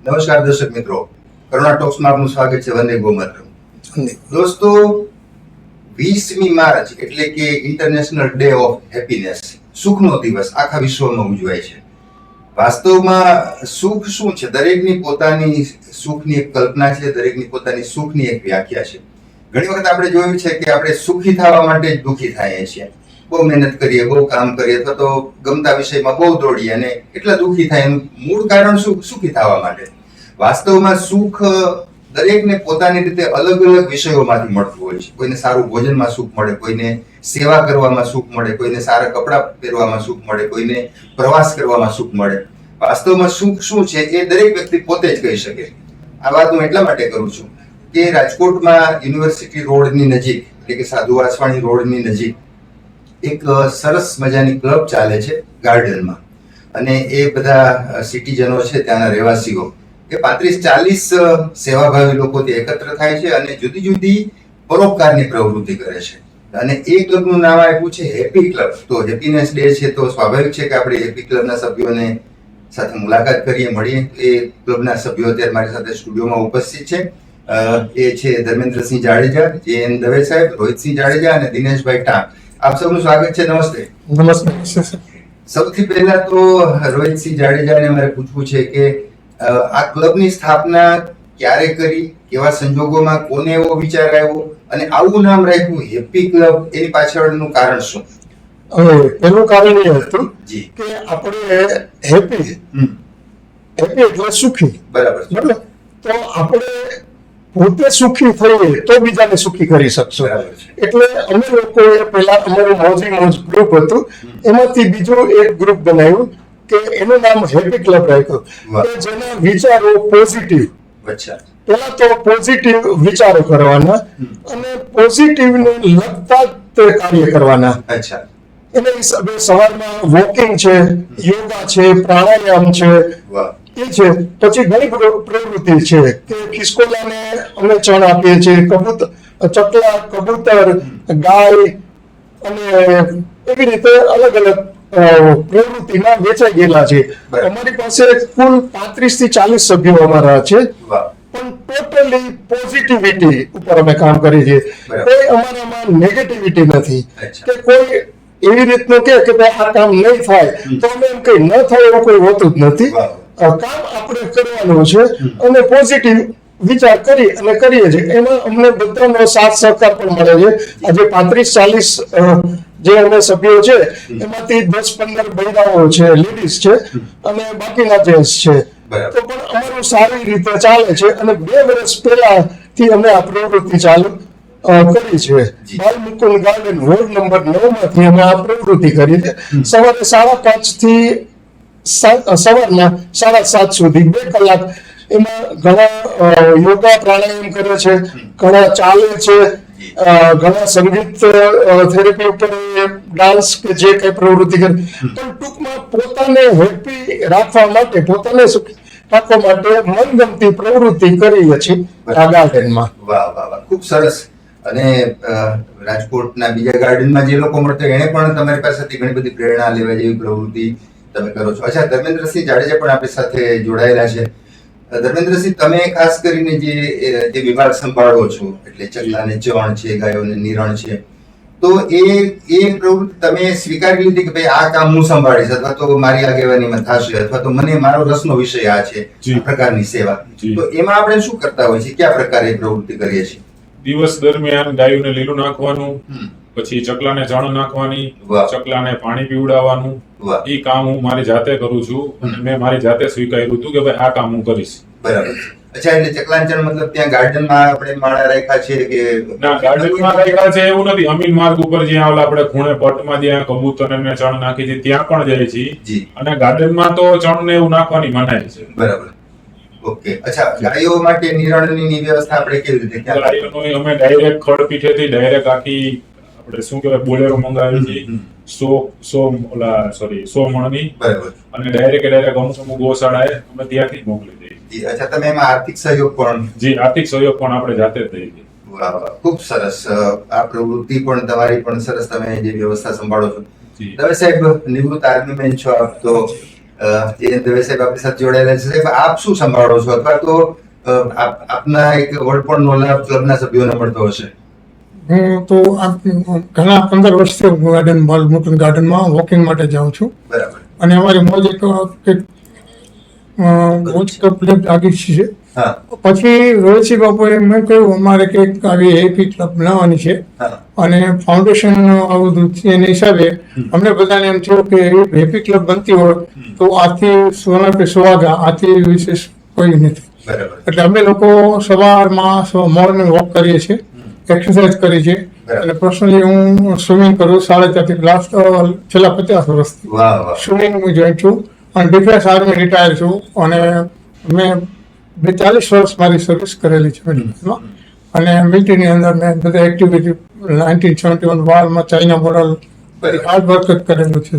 નમસ્કાર દર્શક મિત્રો, કરુણા ટોક્સમાં આપનું સ્વાગત છે. વંદે ગોમાતરમ. દોસ્તો, 20મી માર્ચ એટલે કે ઇન્ટરનેશનલ ડે ઓફ હેપીનેસ, સુખનો દિવસ આખા વિશ્વમાં ઉજવાય છે. વાસ્તવમાં સુખ શું છે? દરેકની પોતાની સુખની એક કલ્પના છે, દરેકની પોતાની સુખની એક વ્યાખ્યા છે. ઘણી વખત આપણે જોયું છે કે આપણે સુખી થવા માટે જ દુઃખી થઈએ છીએ. બહુ મહેનત કરીએ, બહુ કામ કરીએ, અથવા તો ગમતા વિષયમાં બહુ દોડીએ અને એટલા દુઃખી થાય. એનું મૂળ કારણ શું? સુખી થવા માટે. વાસ્તવમાં સુખ દરેકને પોતાની રીતે અલગ અલગ વિષયોમાંથી મળતું હોય છે. કોઈને સારું ભોજનમાં સુખ મળે, કોઈને સેવા કરવામાં સુખ મળે, કોઈને સારા કપડાં પહેરવામાં સુખ મળે, કોઈને પ્રવાસ કરવામાં સુખ મળે. વાસ્તવમાં સુખ શું છે એ દરેક વ્યક્તિ પોતે જ કહી શકે. આ વાત હું એટલા માટે કરું છું કે રાજકોટમાં યુનિવર્સિટી રોડની નજીક, એટલે કે સાધુ વાસવાણી રોડની નજીક એક સરસ મજાની ક્લબ ચાલે છે ગાર્ડનમાં. અને એ બધા સિટીઝનો છે, ત્યાંના રહેવાસીઓ, એ 35-40 સેવાભાવી લોકો ત્યાં એકત્ર થાય છે અને જુદી જુદી પરોપકારની પ્રવૃત્તિ કરે છે. અને એ ક્લબનું નામ આપ્યું છે હેપી ક્લબ. તો હેપીનેસ ડે છે તો સ્વાભાવિક છે કે આપણે હેપી ક્લબના સભ્યોને સાથે મુલાકાત કરીએ, મળીએ. એ ક્લબના સભ્યો અત્યારે મારી સાથે સ્ટુડિયોમાં ઉપસ્થિત છે. એ છે ધર્મેન્દ્રસિંહ જાડેજા, JN દવે સાહેબ, રોહિતસિંહ જાડેજા અને દિનેશભાઈ ટાંક. આપ સૌનું સ્વાગત છે. નમસ્તે. નમસ્તે. સૌથી પહેલા તો રોહિતસિંહ જાડેજાને મારે પૂછવું છે કે આ ક્લબની સ્થાપના ક્યારે કરી, કેવા સંજોગોમાં, કોને એવો વિચાર આવ્યો અને આવું નામ રાખ્યું હેપી ક્લબ, એની પાછળનું કારણ શું? એનું કારણ એ હતું જી કે આપણે હેપી એટલે સુખી, બરાબર. તો આપણે પોતે સુખી થઈએ તો બીજાને સુખી કરી શકશું. એટલે અમે લોકોએ પહેલા અમારું મોજી મોજ ગ્રુપ હતું, એમાંથી બીજું એક ગ્રુપ બનાવ્યું કે એનું નામ હેપી ક્લબ રાખ્યું કે જેના વિચારો પોઝિટિવ. પેલા તો પોઝિટિવ વિચારો કરવાના અને પોઝિટિવ ને લગતા તે કાર્ય કરવાના. એના હિસાબે સવારમાં વોકિંગ છે, યોગા છે, પ્રાણાયામ છે, એ છે. પછી ઘણી પ્રવૃત્તિ છે કે ખિસકોલાને અમે ચણ આપીએ છીએ, ચકલા, કબૂતર, ગાય અને એવી રીતે અલગ અલગ પ્રવૃત્તિમાં વેચાઈ ગયેલા છે. અમારી પાસે કુલ 35-40 સભ્યો અમારા છે, પણ ટોટલી પોઝિટિવિટી ઉપર અમે કામ કરીએ છીએ. કોઈ અમારામાં નેગેટિવિટી નથી કે કોઈ એવી રીતનું કે ભાઈ આ કામ નહીં થાય તો અમે એમ કઈ ન થાય એવું કોઈ હોતું જ નથી. કામ આપણે કરવાનું છે અને પોઝિટિવ વિચાર કરી અને કરીએ છીએ. એમાં અમને બધાનો સાથ સહકાર પણ મળે છે. આજે 35-40 જે અમે સભ્યો છે એમાંથી 10-15 મહિલાઓ છે, લેડીઝ છે અને બાકીના જેન્ટ્સ છે. તો પણ અમારું સારી રીતે ચાલે છે અને 2 વર્ષ પહેલાથી અમે આ પ્રવૃત્તિ ચાલુ કરી છે. બાલ મુકુંદ ગાર્ડન વોર્ડ નંબર 9 માંથી અમે આ પ્રવૃત્તિ કરી છે. સવારે 5:30 થી સવારના 7:30 સુધી 2 કલાક એમાં ઘણા યોગા પ્રાણાયામ કરે છે, ઘણા ચાલે છે, ઘણા સંગીત થેરેપી ઉપર, ડાન્સ કે જે કઈ પ્રવૃત્તિ કરે. પણ ટૂંકમાં પોતાને હેપી રાખવા માટે, પોતાને સુખી રાખવા માટે મનગમતી પ્રવૃત્તિ કરીએ છીએ આ ગાર્ડનમાં. વાહ વાહ વાહ, ખૂબ સરસ. અને રાજકોટના બીજા ગાર્ડનમાં જે લોકો મળતા એને પણ તમારી પાસેથી ઘણી બધી પ્રેરણા લેવા જેવી પ્રવૃત્તિ તમે કરો છો. અચ્છા, ધર્મેન્દ્રસિંહ જાડેજા પણ આપણી સાથે જોડાયેલા છે. ધર્મેન્દ્રસિંહ, તમે ખાસ કરીને જે વિભાગ સંભાળો છો, એટલે ચકલાને ચણ છે, ગાયોને નિરણ છે, તો એ પ્રવૃત્તિ તમે સ્વીકારી લીધી કે ભાઈ આ કામ હું સંભાળીશ, અથવા તો મારી આગેવાનીમાં થશે, અથવા તો મને મારો રસનો વિષય આ છે, આ પ્રકારની સેવા. તો એમાં આપણે શું કરતા હોય છે, કયા પ્રકારે પ્રવૃત્તિ કરીએ છીએ? દિવસ દરમિયાન ગાયોને લીલું નાખવાનું, પછી ચકલાને ચણ નાખવાની, ચકલાને પાણી પીવડાવવાનું, એ કામ હું મારી જાતે કરું છું અને મેં મારી જાતે સ્વીકાર્યું હતું કે ભાઈ આ કામ હું કરીશ. બરાબર. અચ્છા, એટલે ચકલાંચણ મતલબ ત્યાં ગાર્ડનમાં આપણે માળા રાખ્યા છે કે ના? ગાર્ડનમાં રાખ્યા છે એવું નથી. અમીન માર્ગ ઉપર જ્યાં આપણે ખૂણે પટમાં જ્યાં કબૂતર અને ચણ નાખી છે ત્યાં પણ જાય છે. અને ગાર્ડનમાં તો ચણ ને એવું નાખવાની મનાઈ છે. બરાબર. ઓકે. અચ્છા, ગાયો માટે નિરણની વ્યવસ્થા આપણે કેવી રીતે? ગાયોનો અમે ડાયરેક્ટ ખડ પીઠેથી ડાયરેક્ટ આખી આપણે શું કહેવાય બોલેરો મંગાવી છે 100 મણની. બરાબર. અને ડાયરેક્ટ અમુક ગૌશાળાએ અમે ત્યાંથી મોકલી દઈએ. અચ્છા, તમે એમાં આર્થિક સહયોગ પણ? જી, આર્થિક સહયોગ પણ આપણે જાતે જ દઈએ. વાહ વાહ, ખૂબ સરસ. આ પ્રવૃત્તિ પણ તમારી પણ સરસ, તમે જે વ્યવસ્થા સંભાળો છો. દવે સાહેબ, નિવૃત્ત આર્મી મેન છો આપ, તો જયંત દવે સાહેબ આપણી સાથે જોડાયેલા છે. સાહેબ, આપ શું સંભાળો છો, અથવા તો આપના એક વડપણનો લાભ ક્લબના સભ્યોને મળતો હશે? હું તો ઘણા 15 વર્ષથી ગાર્ડન બાલમુકુંદ ગાર્ડનમાં વોકિંગ માટે જાઉં છું. બરાબર. અને અમારી મોજ ક્લબ આગળ છે. હા. પછી રોહિતસિંહ બાપુએ મેં કહ્યું અમારે કંઈક આવી હેપી ક્લબ બનાવવાની છે, હા. અને ફાઉન્ડેશન આવું બધું છે એના હિસાબે અમને બધાને એમ થયું કે હેપી ક્લબ બનતી હોય તો આથી સોના કે સુહાગા આથી વિશેષ કોઈ નથી. બરાબર. એટલે અમે લોકો સવારમાં મોર્નિંગ વોક કરીએ છીએ, એક્સરસાઇઝ કરીએ છીએ. બરાબર. અને પર્સનલી હું સ્વિમિંગ કરું 4.5 લાસ્ટ છેલ્લા 50 વર્ષથી વાહ વાહ. સ્વિમિંગ હું જોઈન છું, અને ડિફેન્સ આર્મી રિટાયર છું, અને મેં 42 વર્ષ મારી સર્વિસ કરેલી છે મિલિટરીમાં. અને મિલિટરીની અંદર મેં બધા એક્ટિવિટી 1971 વારમાં ચાઇના મોડલ હાર્ડ વર્ક જ કરેલું છે.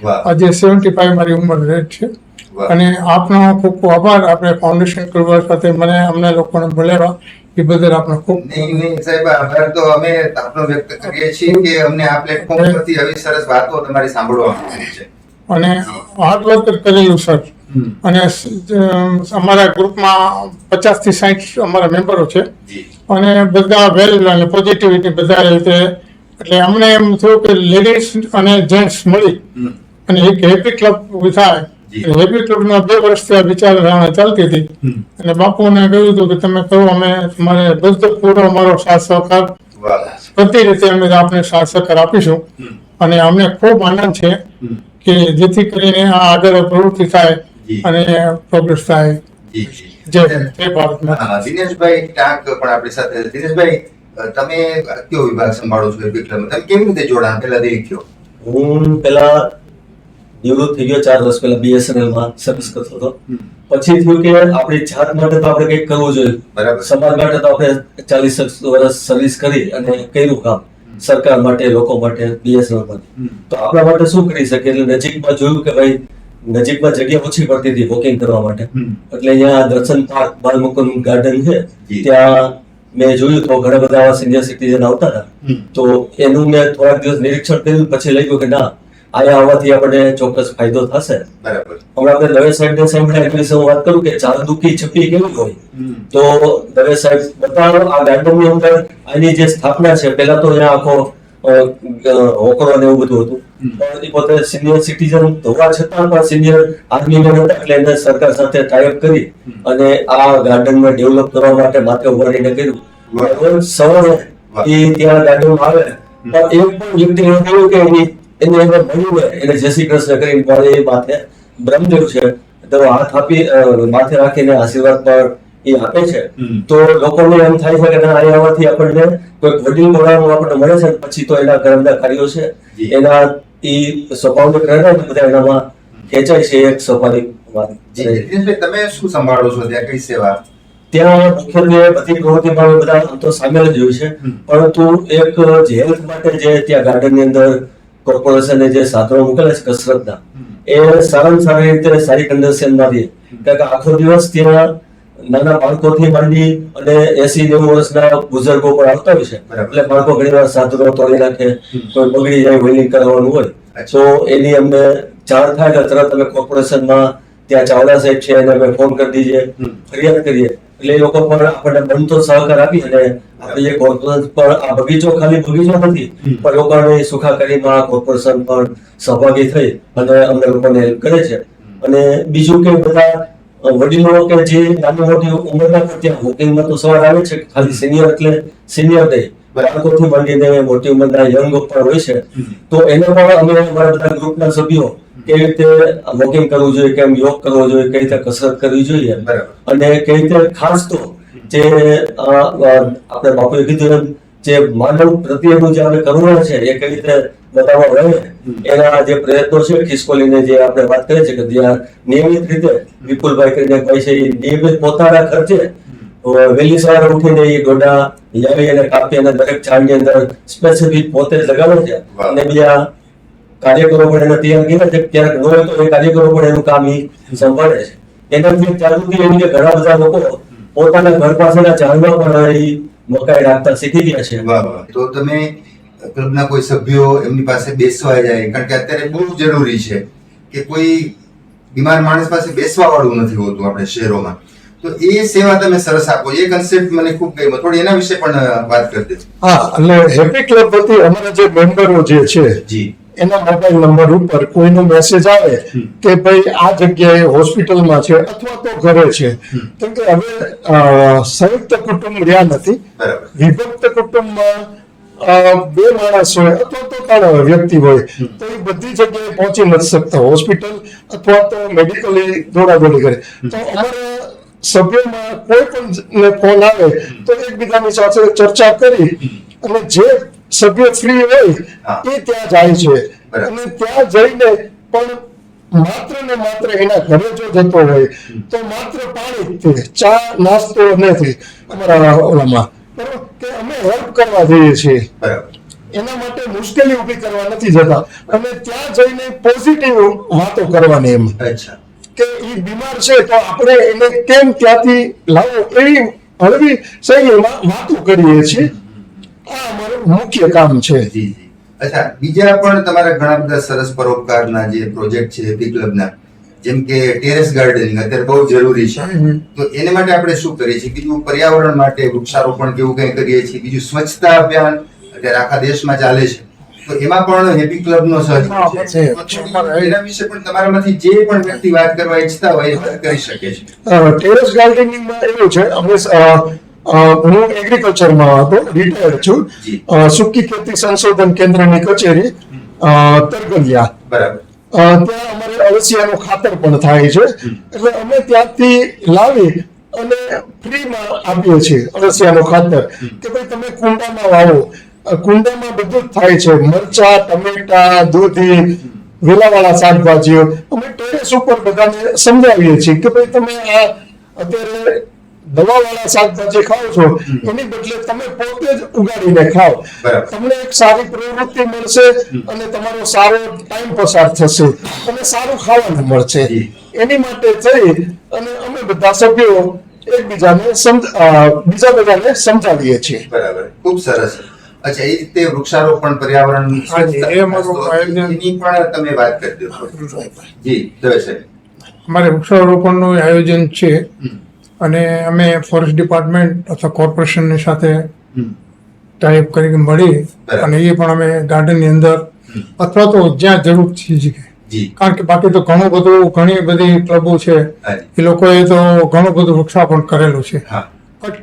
વાહ. આજે 75 મારી ઉંમર રેટ છે. વાહ. અને આપનો ખૂબ ખૂબ આભાર. આપણે ફાઉન્ડેશન કરવા સાથે અમને લોકોને બોલાવ્યા એ બદલ આપનો ખૂબ નહીં સાહેબ, આભાર તો અમે આપનો વ્યક્ત કરીએ છીએ કે અમને આ પ્લેટફોર્મ પરથી આવી સરસ વાતો તમારી સાંભળવા મળી છે. અને હાર્ડ વર્ક જ કરેલું સર. અને અમારા ગ્રુપમાં 50 થી 60 અમારા મેમ્બરો છે, જી. અને બધા વેલ અને પોઝિટિવિટી બધા રીતે. એટલે અમને એમ થયું કે લેડીઝ અને જેન્ટ્સ મળી અને એક હેપી ક્લબ ઊભી થાય. જી. હેપી ક્લબના 2 વર્ષથી આ વિચારધારણા ચાલતી હતી. અને બાપુને કહ્યું હતું કે તમે કહો, અમે તમારે બધો પૂરો અમારો સાથ સહકાર વાહ. બધી રીતે અમે આપને સાથ સહકાર આપીશું. અને અમને ખૂબ આનંદ છે કે જેથી કરીને આ આગળ પ્રવૃત્તિ થાય જી. અને પ્રોગ્રેસ થાય. જી જી. જય ભારતમાં. દિનેશભાઈ ટાંક પણ આપણી સાથે. દિનેશભાઈ, તમે કયો વિભાગ સંભાળો છો હેપી ક્લબમાં? તમે કેવી રીતે જોડાણ? પહેલા દેખ કયો. હું પેલા નિવૃત્ત થઈ ગયો 4 વર્ષ પહેલા BSNL માં સર્વિસ કરતો હતો. પછી થયું કે આપણી જાત માટે તો આપણે કંઈક કરવું જોઈએ, બરાબર. સમાજ માટે તો આપણે 40 વર્ષ સર્વિસ કરી અને કર્યું કામ સરકાર માટે, લોકો માટે, BSNL માટે. તો આપણા માટે શું કરી શકીએ? એટલે નજીકમાં જોયું કે ભાઈ નજીકમાં જગ્યા ઓછી પડતી હતી વોકિંગ કરવા માટે. એટલે અહીંયા દર્શન પાર્ક બાલમુકુંદ ગાર્ડન છે, જી. ત્યાં મેં જોયું તો ઘણા બધા આવા સિનિયર સિટીઝન આવતા હતા. તો એનું મેં થોડાક દિવસ નિરીક્ષણ કર્યું, પછી લઈ ગયું કે ના, અહીંયા આવવાથી આપણને ચોક્કસ ફાયદો થશે. બરાબર. હમણાં આપણે દવે સાહેબને સાંભળ્યા એટલે વિશે હું વાત કરું કે ચારદુખી છપી કેવી હોય. તો દવે સાહેબ બતાવો આ ગાર્ડનની અંદર આની જે સ્થાપના છે, પહેલા તો અહીંયા આખો હોકરો ને એવું બધું હતું, પણ એ પોતે સિનિયર સિટીઝન હોવા છતાં પણ સિનિયર આર્મી મેન હતા, એટલે એને સરકાર સાથે ટાઈઅપ કરી અને આ ગાર્ડનમાં ડેવલપ કરવા માટે માથે ઉભાડીને કર્યું. રોજ સવારે એ ત્યાં ગાર્ડનમાં આવે, પણ એક પણ વ્યક્તિ એવું કહ્યું કે એને એમાં મળ્યું એને જય શ્રી કૃષ્ણ કરીને પણ એ માથે બ્રહ્મદેવ છે તો હાથ આપી માથે રાખીને આશીર્વાદ પણ એ આપે છે. તો લોકોને એમ થાય છે કે ના, અહીંયા આવવાથી આપણને કોઈ વડીલ બોલાવવાનું આપણને મળે છે, પછી તો એના ઘરના કાર્યો છે જી. એના એ સ્વાભાવિક રહે ને બધા એનામાં ખેંચાય છે એક સ્વાભાવિક વાત. જી. દિનેશભાઈ, તમે શું સંભાળો છો ત્યાં? કઈ સેવા? ત્યાં મુખ્યત્વે બધી પ્રવૃત્તિમાં અમે બધા આમ તો સામેલ જ હોય છે, પરંતુ એક જે હેલ્થ માટે જે ત્યાં ગાર્ડનની અંદર કોર્પોરેશને જે સાધનો મૂકેલા છે કસરતના, એ સારામાં સારી રીતે સારી કન્ડિશનમાં રહે. કારણ કે આખો દિવસ ત્યાં નાના બાળકોથી માંડી અને 80-90 વર્ષના બુઝુર્ગો પણ આવતા હોય છે. બરાબર. એટલે બાળકો ઘણીવાર સાધનો તોડી નાખે, કોઈ બગડી જાય, વેલ્ડિંગ કરાવવાનું હોય, તો એની અમને જાણ થાય કે તરત અમે કોર્પોરેશનમાં ત્યાં ચાવડા સાહેબ છે એને અમે ફોન કરી દઈએ, ફરિયાદ કરીએ, એટલે એ લોકો પણ આપણને બનતો સહકાર આપી અને આપણે જે કોર્પોરેશન પણ આ બગીચો ખાલી બગીચો નથી, પણ લોકોની સુખાકારીમાં કોર્પોરેશન પણ સહભાગી થઈ અને અમને લોકોને હેલ્પ કરે છે. અને બીજું કે બધા વડીલો કે જે નાની મોટી ઉંમરના પણ ત્યાં વોકિંગમાં તો સવાર આવે છે, ખાલી સિનિયર એટલે સિનિયર નહીં, બાળકોથી માંડીને મોટી ઉંમરના યંગ પણ હોય છે. તો એને પણ અમે અમારા બધા ગ્રુપના સભ્યો કેવી રીતે વોકિંગ કરવું જોઈએ, કેમ યોગ કરવો જોઈએ, કઈ રીતે કસરત કરવી જોઈએ, બરાબર. અને કઈ રીતે ખાસ તો જે આપણે બાપુએ કીધું એમ જે માનવ પ્રત્યેનું જે આપણે કરુણા છે એ કઈ રીતે બતાવવા રહે, એના જે પ્રયત્નો છે ખિસકોલીને જે આપણે વાત કરીએ છીએ કે જ્યાં નિયમિત રીતે વિપુલભાઈ કરીને ભાઈ છે એ નિયમિત પોતાના ખર્ચે વહેલી સવારે ઉઠીને એ ગોડા લાવી અને કાપી અને દરેક ઝાડની અંદર સ્પેસિફિક પોતે જ લગાવે છે. અને બીજા કાર્યકરો પણ એને તૈયાર કર્યા છે, ક્યારેક ન હોય તો એ કાર્યકરો પણ એનું કામ એ સંભાળે છે. એનાથી જાગૃતિ એવી કે ઘણા બધા લોકો પોતાના ઘર પાસેના ઝાડમાં પણ એ મકાઈ રાખતા શીખી ગયા છે. વાહ વાહ. તો તમે ક્લબના કોઈ સભ્યો એમની પાસે બેસવા જાય, કારણ કે અત્યારે બહુ જરૂરી છે કે કોઈ બીમાર માણસ પાસે બેસવા વાળું નથી હોતું આપણે શહેરોમાં, તો એ સેવા તમે સરસ આપો. એ કન્સેપ્ટ મને ખૂબ ગમ્યો. થોડી એના વિશે પણ વાત કરી દેજો. હા, એટલે હેપી ક્લબ વતી અમારા જે મેમ્બરો જે છે જી એના મોબાઈલ નંબર ઉપર કોઈનો મેસેજ આવે કે ભાઈ આ જગ્યાએ હોસ્પિટલમાં છે અથવા તો ઘરે છે, કેમ કે હવે સંયુક્ત કુટુંબ રહ્યા નથી. બરાબર. વિભક્ત કુટુંબમાં બે માણસ હોય અથવા તો 3 વ્યક્તિ હોય તો એ બધી જગ્યાએ પહોંચી નથી શકતા હોસ્પિટલ અથવા તો મેડિકલી દોડાદોડી કરે. તો અમારા સભ્યોમાં કોઈ પણ ફોન આવે તો એકબીજાની સાથે ચર્ચા કરી અને જે સભ્ય ફ્રી હોય એ ત્યાં જાય છે. અને ત્યાં જઈને પણ માત્ર ને માત્ર એના ઘરે જો જતો હોય તો માત્ર પાણી, ચા, નાસ્તો નથી અમારા ઓલામાં, બરોબર, કે અમે હેલ્પ કરવા જઈએ છીએ. બરાબર. એના માટે મુશ્કેલી ઊભી કરવા નથી જતા અને ત્યાં જઈને પોઝિટિવ વાતો કરવાની. એમ અચ્છા. કે એ બીમાર છે તો આપણે એને કેમ ત્યાંથી લાવો એવી હળવી શૈલીમાં વાતો કરીએ છીએ. આ અમારું મુખ્ય કામ છે. જી જી. અચ્છા, બીજા પણ તમારા ઘણા બધા સરસ પરોપકારના જે પ્રોજેક્ટ છે હેપી ક્લબના, જેમ કે ટેરેસ ગાર્ડનિંગ અત્યારે બહુ જરૂરી છે, તો એને માટે આપણે શું કરીએ છીએ? બીજું પર્યાવરણ માટે વૃક્ષારોપણ કેવું કંઈ કરીએ છીએ. બીજું સ્વચ્છતા અભિયાન અત્યારે આખા દેશમાં ચાલે છે, તો એમાં પણ હેપી ક્લબનો સહયોગ છે. એના વિશે પણ તમારામાંથી જે પણ વ્યક્તિ વાત કરવા ઈચ્છતા હોય એ વાત કરી શકે છે. ટેરેસ ગાર્ડનિંગમાં એવું છે, અમે હું એગ્રીકલ્ચરમાં હતો, રિટાયર્ડ છું. સૂકી ખેતી સંશોધન કેન્દ્રની કચેરી તરગલિયા. બરાબર. ત્યાં અમારે અળસિયાનું ખાતર પણ થાય છે, એટલે અમે ત્યાંથી લાવી અને ફ્રીમાં આપીએ છીએ અળસિયાનું ખાતર કે ભાઈ તમે કુંડામાં વાવો. કુંડામાં બધું જ થાય છે, મરચા, ટમેટા, દૂધી, વેલાવાળા શાકભાજીઓ. અમે ટેરેસ ઉપર બધાને સમજાવીએ છીએ કે ભાઈ તમે આ અત્યારે દવાવાળા શાકભાજી ખાઓ છો એની બદલે તમે પોતે જ ઉગાડીને ખાઓ. તમને એક સારી પ્રવૃત્તિ મળશે અને તમારો સારો ટાઈમ પસાર થશે અને સારું ખાવાનું મળશે. એની માટે થઈ અને અમે બધા સભ્યો એકબીજાને બીજા બધાને સમજાવીએ છીએ. બરાબર, ખૂબ સરસ. અચ્છા, એ રીતે વૃક્ષારોપણ, પર્યાવરણ એની પણ તમે વાત કરી દો. જી દવે સાહેબ. અમારે વૃક્ષારોપણનું આયોજન છે અને અમે ફોરેસ્ટ ડિપાર્ટમેન્ટ અથવા કોર્પોરેશનની સાથે ટાઈપ કરીને મળી અને એ પણ અમે ગાર્ડનની અંદર અથવા તો જ્યાં જરૂર છે, કારણ કે બાકી તો ઘણી બધી ક્લબો છે એ લોકોએ તો ઘણું બધું વૃક્ષારોપણ કરેલું છે, પણ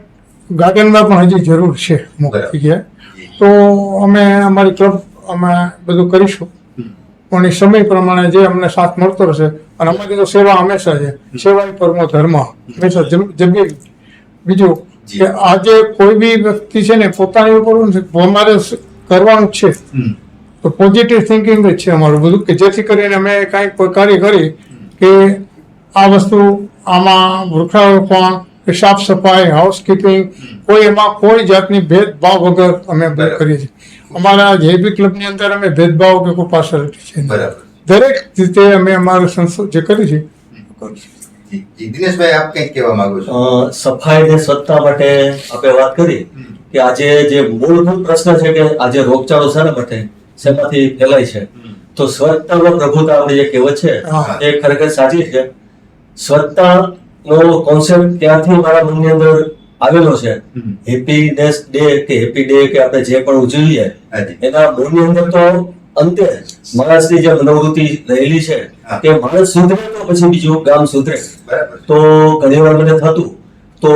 ગાર્ડનમાં પણ હજી જરૂર છે અમુક જગ્યાએ. તો અમે અમારી ક્લબ અમે બધું કરીશું, પણ એ સમય પ્રમાણે જે અમને સાથ મળતો રહેશે. અને અમારી તો સેવા હંમેશા છે, સેવા પરમો ધર્મ હંમેશા જમી. બીજું કે આજે કોઈ બી વ્યક્તિ છે ને પોતાની ઉપર અમારે કરવાનું છે તો પોઝિટિવ થિંકિંગ જ છે અમારું બધું, કે જેથી કરીને અમે કાંઈક કોઈ કાર્ય કરી કે આ વસ્તુ આમાં વૃક્ષારોપણ કે સાફ સફાઈ, હાઉસકીપિંગ, કોઈ એમાં કોઈ જાતની ભેદભાવ વગર અમે કરીએ છીએ. અમારા જેબી ક્લબની અંદર અમે ભેદભાવ કે કોઈ પાર્શિયાલિટી છે બરાબર. દરેક રીતે અમે અમારું સંસ્થા જે કરી છે. દિનેશભાઈ, આપ કંઈક કહેવા માંગો છો? સફાઈ અને સ્વચ્છતા માટે આપણે વાત કરી કે આજે જે મૂળભૂત પ્રશ્ન છે કે આજે રોગચાળો શાના માટે શેમાંથી ફેલાય છે, તો સ્વચ્છતામાં પ્રભુતા આપણી જે કહેવત છે એ ખરેખર સાચી છે. સ્વચ્છતાનો કોન્સેપ્ટ ત્યાંથી મારા મનની અંદર આવેલો છે. હેપીનેસ ડે કે હેપી ડે કે આપણે જે પણ ઉજવીએ એના મૂળની અંદર તો અંતે માણસની જે મનોવૃત્તિ રહેલી છે કે માણસ સુધરે તો પછી બીજું ગામ સુધરે. તો ઘણી વાર મને થતું, તો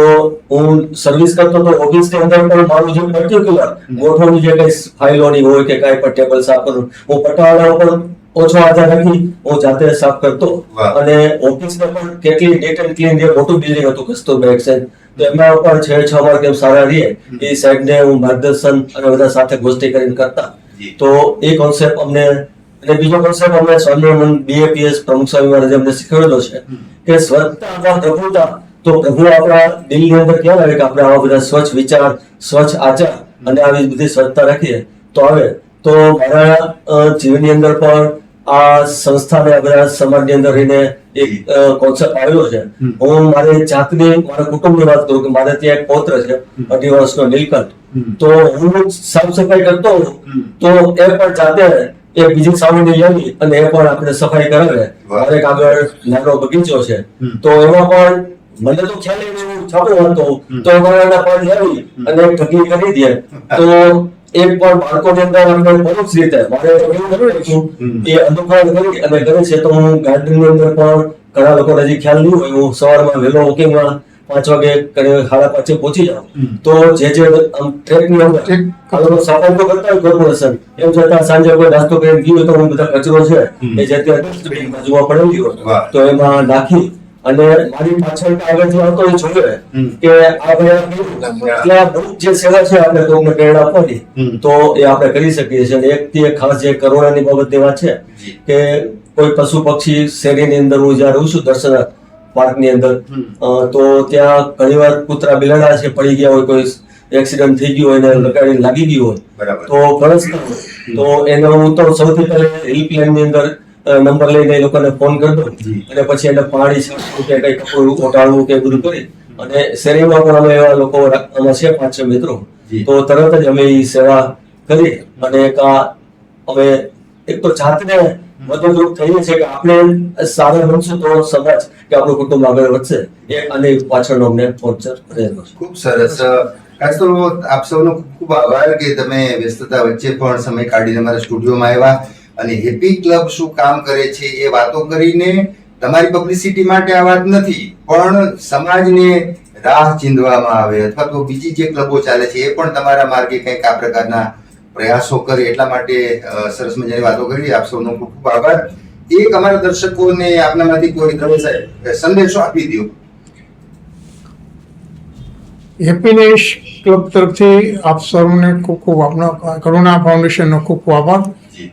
હું સર્વિસ કરતો તો ઓફિસની અંદર પણ મારું જે પર્ટિક્યુલર ગોઠવણી જે કઈ ફાઇલોની હોય કે કઈ પણ ટેબલ સાફ કરું, હું પટાવાળા પર ઓછો આધાર રાખી હું જાતે સાફ કરતો. અને ઓફિસને પણ કેટલી નીટ એન્ડ ક્લીન, જે મોટું બિલ્ડિંગ હતું કસ્તુરબા એક્સચેન્જ, તો એમાં પણ 6 વાર કેમ સારા રહીએ એ સાઈડને હું માર્ગદર્શન અને બધા સાથે ગોષ્ઠી કરીને કરતા. તો એ કોન્સેપ્ટ અમને, અને બીજો કોન્સેપ્ટ અમને સ્વામિનારાયણ BAPS પ્રમુખ સ્વામી મહારાજે અમને શીખવેલો છે કે સ્વચ્છતા અથવા પ્રભુતા. તો પ્રભુ આપણા દિલની અંદર કેવા આવે કે આપણે આવા બધા સ્વચ્છ વિચાર, સ્વચ્છ આચાર અને આવી બધી સ્વચ્છતા રાખીએ તો આવે. તો મારા જીવનની અંદર પણ આ સંસ્થાને બધા સમાજની અંદર રહીને એક કોન્સેપ્ટ આવેલો છે. હું મારી જાતની, મારા કુટુંબની વાત કરું કે મારે ત્યાં એક પૌત્ર છે 18 વર્ષનો નીલકંઠ. તો હું સાફ સફાઈ કરતો તો એ પણ જાતે એક બીજી સાવરણી આવી અને એ પણ આપણે સફાઈ કરાવે. વાહ. દરેક આગળ નાનો બગીચો છે તો એમાં પણ મને તો ખ્યાલ એવું છાપું હતો તો એમાં એના પણ લાવી અને ઢગલી કરી દે તો એક પણ બાળકોની અંદર આપણે પરોક્ષ રીતે મારે એવું નથી હતું એ અનુકરણ કરી અને કરે છે. તો હું ગાર્ડનની અંદર પણ ઘણા લોકોને હજી ખ્યાલ નહીં હોય હું સવારમાં વહેલો વોકિંગમાં 5 વાગે કરે 5:30 પહોંચી જાઉં તો જે આમ ટ્રેકની અંદર આ લોકો સફાઈ તો કરતા હોય કોર્પોરેશન એમ છતાં સાંજે કોઈ નાસ્તો કરીને ગયું હોય તો હું બધા કચરો છે એ જે ત્યાં ડસ્ટબિનમાં જોવા પડેલી હોય વાહ. તો એમાં નાખી અને મારી પાછળ આગળથી આવતો એ જોવે કે આ ભાઈ એટલે આ બહુ જે સેવા છે આપણે કોઈને પ્રેરણા આપવાની તો એ આપણે કરી શકીએ છીએ. અને એકથી એક ખાસ જે કરુણાની બાબતની વાત છે કે કોઈ પશુ પક્ષી શેરીની અંદર હું જ્યાં રહું છું દર્શન પાર્કની અંદર તો ત્યાં ઘણીવાર કૂતરા બિલાડા છે પડી ગયા હોય કોઈ એક્સિડન્ટ થઈ ગયું હોય ને લગાડીને લાગી ગયું હોય બરાબર. તો ફરજ તો એને હું તો સૌથી પહેલા હેલ્પલાઇન ની અંદર નંબર લઈને એ લોકોને ફોન કરી દઉં અને પછી એને પાણી છાંટવું કે કઈ કપડું ઓટાળવું કે બધું કરી અને શેરીમાં પણ અમે એવા લોકો આમાં છે 5-6 મિત્રો તો તરત જ અમે એ સેવા કરી અને એક અમે એક તો જાતને મદદરૂપ થઈએ છે કે આપણે સારા બનશું તો સમાજ કે આપણું કુટુંબ આગળ વધશે એ અને પાછળનો અમને ફોર્ચર રહેલો છે. ખૂબ સરસ. ખાસ તો આપ સૌનો ખૂબ ખૂબ આભાર કે તમે વ્યસ્તતા વચ્ચે પણ સમય કાઢીને અમારા સ્ટુડિયોમાં આવ્યા અને હેપી ક્લબ શું કામ કરે છે એ વાતો કરીને તમારી પબ્લિસિટી માટે આ વાત નથી પણ સમાજને રાહ ચીંધવામાં આવે અથવા તો બીજી જે ક્લબો ચાલે છે એ પણ તમારા માર્ગે કંઈક આ પ્રકારના પ્રયાસો કરે એટલા માટે સરસ મજાની વાતો કરી. આપ સૌનો ખૂબ ખૂબ આભાર. એક અમારા દર્શકોને આપનામાંથી કોઈ દવે સાહેબ સંદેશો આપી દો. હેપીનેસ ક્લબ તરફથી આપ સૌને ખૂબ ખૂબ આપનો કરુણા ફાઉન્ડેશનનો ખૂબ ખૂબ આભાર. જી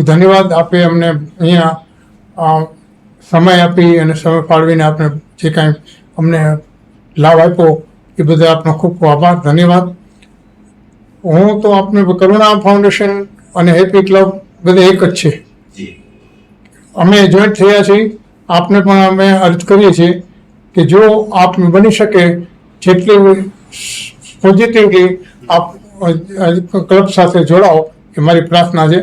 ધન્યવાદ. આપે અમને અહીંયા સમય આપી અને સમય ફાળવીને આપણે જે કાંઈ અમને લાભ આપ્યો એ બદલ આપનો ખૂબ ખૂબ આભાર. ધન્યવાદ. હું તો આપને કરુણા ફાઉન્ડેશન અને હેપી ક્લબ બધે એક જ છે. જી અમે જોઈન્ટ થયા છીએ. આપને પણ અમે અર્જ કરીએ છીએ કે જો આપ બની શકે જેટલી પોઝિટિવલી આપ ક્લબ સાથે જોડાઓ એ મારી પ્રાર્થના છે.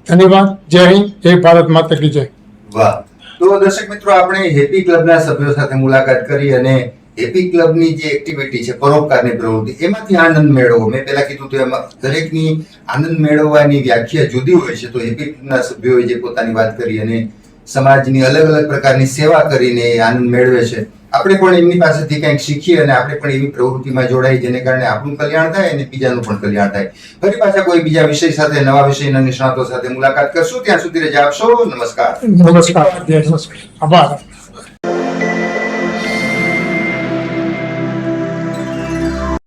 ધન્યવાદ. જય હિન્દ. જય ભારત માતા કી જય. વાહ. તો દર્શક મિત્રો આપણે હેપી ક્લબના સભ્યો સાથે મુલાકાત કરી અને હેપી ક્લબની જે એક્ટિવિટી છે પરોપકારની પ્રવૃત્તિ એમાંથી આનંદ મેળવો. મેં પહેલા કીધું તો એમાં દરેકની આનંદ મેળવવાની વ્યાખ્યા જુદી હોય છે. તો હેપી ક્લબના સભ્યોએ જે પોતાની વાત કરી અને સમાજની અલગ અલગ પ્રકારની સેવા કરીને એ આનંદ મેળવે છે. આપણે પણ એમની પાસેથી કંઈક શીખીએ અને આપણે પણ એવી પ્રવૃત્તિમાં જોડાઈ જેને કારણે આપણું કલ્યાણ થાય અને બીજાનું પણ કલ્યાણ થાય. ફરી પાછા કોઈ બીજા વિષય સાથે નવા વિષયના નિષ્ણાતો સાથે મુલાકાત કરશું. ત્યાં સુધી રજા આપશો. નમસ્કાર. નમસ્કાર. જય નમસ્કાર. આભાર.